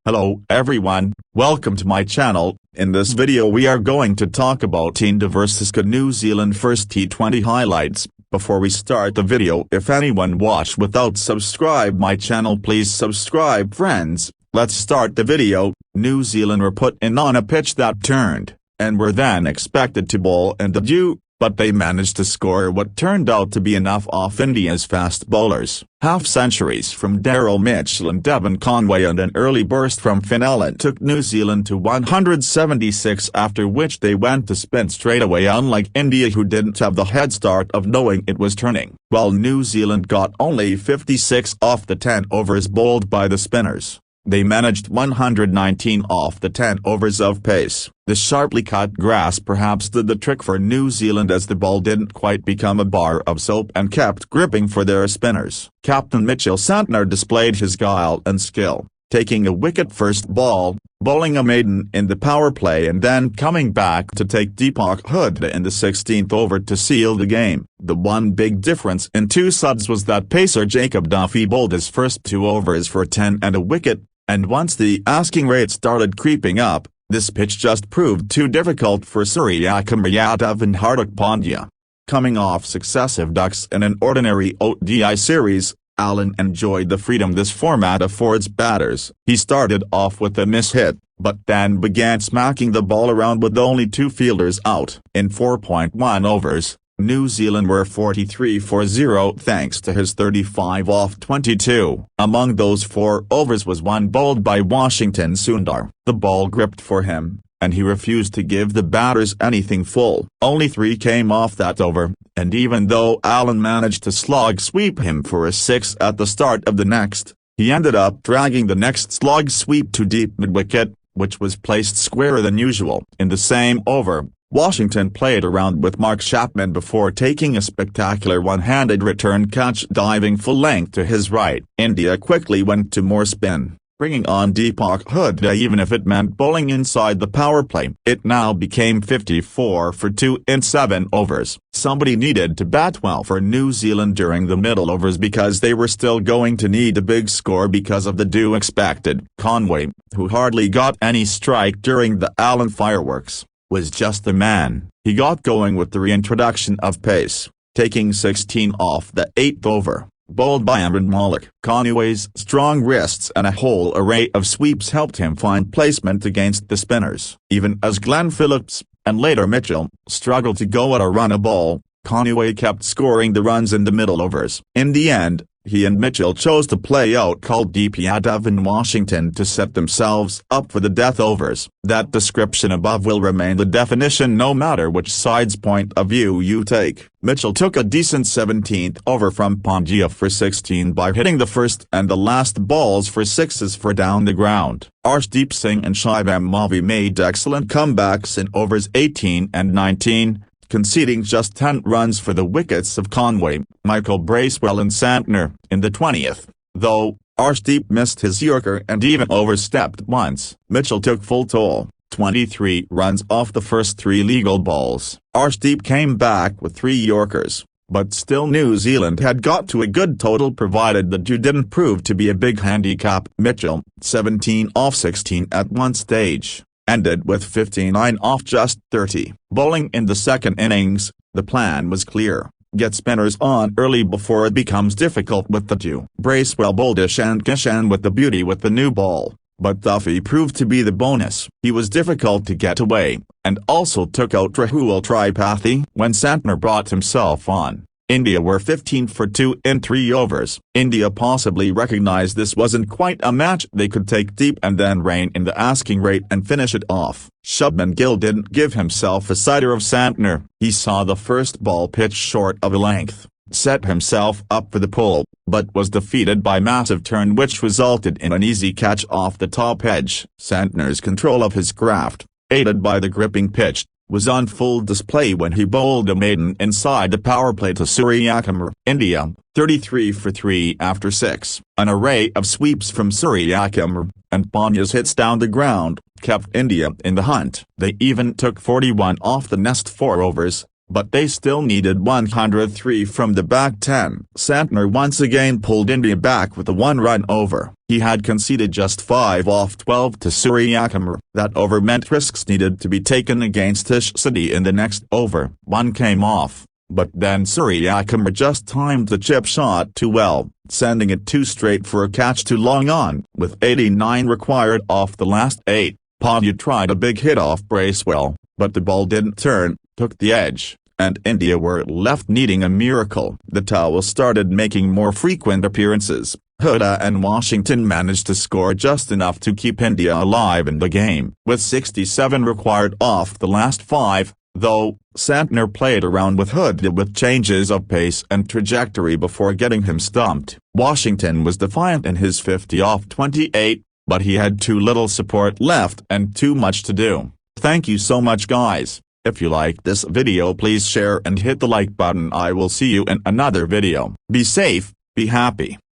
Hello everyone, welcome to my channel. In this video we are going to talk about India vs New Zealand first T20 highlights. Before we start the video, if anyone watched without subscribe my channel, please subscribe friends. Let's start the video. New Zealand were put in on a pitch that turned, and were then expected to bowl and do, but they managed to score what turned out to be enough off India's fast bowlers. Half-centuries from Daryl, Mitchell and Devon, Conway and an early burst from Finn Allen took New Zealand to 176, after which they went to spin straightaway, unlike India, who didn't have the head start of knowing it was turning. While New Zealand got only 56 off the 10 overs bowled by the spinners, they managed 119 off the 10 overs of pace. The sharply cut grass perhaps did the trick for New Zealand, as the ball didn't quite become a bar of soap and kept gripping for their spinners. Captain Mitchell Santner displayed his guile and skill, taking a wicket first ball, bowling a maiden in the power play and then coming back to take Deepak Hooda in the 16th over to seal the game. The one big difference in two suds was that pacer Jacob Duffy bowled his first 2 overs for 10 and a wicket, and once the asking rate started creeping up, this pitch just proved too difficult for Suryakumar, Yadav and Hardik Pandya. Coming off successive ducks in an ordinary ODI series, Allen enjoyed the freedom this format affords batters. He started off with a miss-hit, but then began smacking the ball around with only 2 fielders out. In 4.1 overs, New Zealand were 43 for 0 thanks to his 35 off 22. Among those 4 overs was one bowled by Washington Sundar. The ball gripped for him, and he refused to give the batters anything full. Only 3 came off that over, and even though Allen managed to slog sweep him for a 6 at the start of the next, he ended up dragging the next slog sweep to deep mid-wicket, which was placed squarer than usual. In the same over, Washington played around with Mark Chapman before taking a spectacular one-handed return catch diving full length to his right. India quickly went to more spin, bringing on Deepak Hooda even if it meant bowling inside the power play. It now became 54 for 2 in 7 overs. Somebody needed to bat well for New Zealand during the middle overs because they were still going to need a big score because of the dew expected. Conway, who hardly got any strike during the Allen fireworks, was just the man. He got going with the reintroduction of pace, taking 16 off the 8th over, bowled by Imran Malik. Conway's strong wrists and a whole array of sweeps helped him find placement against the spinners. Even as Glenn Phillips, and later Mitchell, struggled to go at a run a ball, Conway kept scoring the runs in the middle overs. In the end, he and Mitchell chose to play out Kuldeep Yadav in Washington to set themselves up for the death overs. That description above will remain the definition no matter which side's point of view you take. Mitchell took a decent 17th over from Pandya for 16 by hitting the first and the last balls for 6s for down the ground. Arshdeep Singh and Shivam Mavi made excellent comebacks in overs 18 and 19, conceding just 10 runs for the wickets of Conway, Michael Bracewell and Santner. In the 20th, though, Arshdeep missed his yorker and even overstepped once. Mitchell took full toll, 23 runs off the first 3 legal balls. Arshdeep came back with 3 yorkers, but still New Zealand had got to a good total provided the dew didn't prove to be a big handicap. Mitchell, 17 off 16 at one stage, ended with 59 off just 30. Bowling in the second innings, the plan was clear: get spinners on early before it becomes difficult with the dew. Bracewell bowled Ishan Kishan with the beauty with the new ball, but Duffy proved to be the bonus. He was difficult to get away, and also took out Rahul Tripathi when Santner brought himself on. India were 15 for 2 in 3 overs. India possibly recognized this wasn't quite a match they could take deep and then rein in the asking rate and finish it off. Shubman Gill didn't give himself a sighter of Santner. He saw the first ball pitch short of a length, set himself up for the pull, but was defeated by massive turn which resulted in an easy catch off the top edge. Santner's control of his craft, aided by the gripping pitch, was on full display when he bowled a maiden inside the power play to Suryakumar. India, 33 for 3 after 6. An array of sweeps from Suryakumar, and Pandya's hits down the ground, kept India in the hunt. They even took 41 off the next 4 overs, but they still needed 103 from the back 10. Santner once again pulled India back with a 1-run over. He had conceded just 5 off 12 to Suryakumar. That over meant risks needed to be taken against City in the next over. One came off, but then Suryakumar just timed the chip shot too well, sending it too straight for a catch too long on. With 89 required off the last 8, Pandya tried a big hit off Bracewell, but the ball didn't turn, took the edge, and India were left needing a miracle. The towel started making more frequent appearances. Hooda and Washington managed to score just enough to keep India alive in the game. With 67 required off the last 5, though, Santner played around with Hooda with changes of pace and trajectory before getting him stumped. Washington was defiant in his 50 off 28, but he had too little support left and too much to do. Thank you so much guys. If you liked this video please share and hit the like button. I will see you in another video. Be safe, be happy.